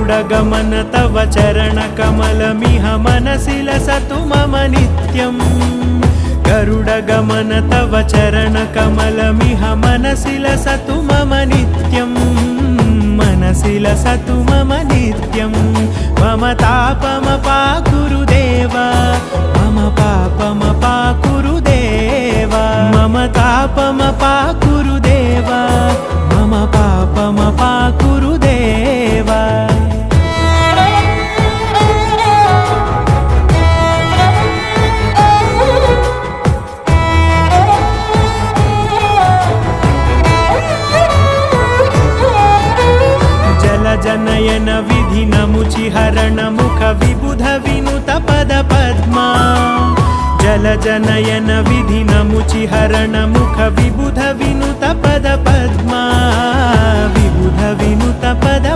गरुडगमन तव चरणकमलमिह मनसि लसतु मम नित्यम् गरुडगमन तव चरणकमलमिह मनसि लसतु मम नित्यम् मनसि लसतु मम नित्यम् मम तापमपाकुरु देव मम पापमपाकुरु देव मम तापमपाकुरु देव मम पापमपाकुरु देव जनयन विधिनमुचिहरण मुख विबुध विनुत पद पद्मा जल जनयन विधिनमुचिहरण मुख विबुध विनुत पद पद्मा विबुध विनुत पद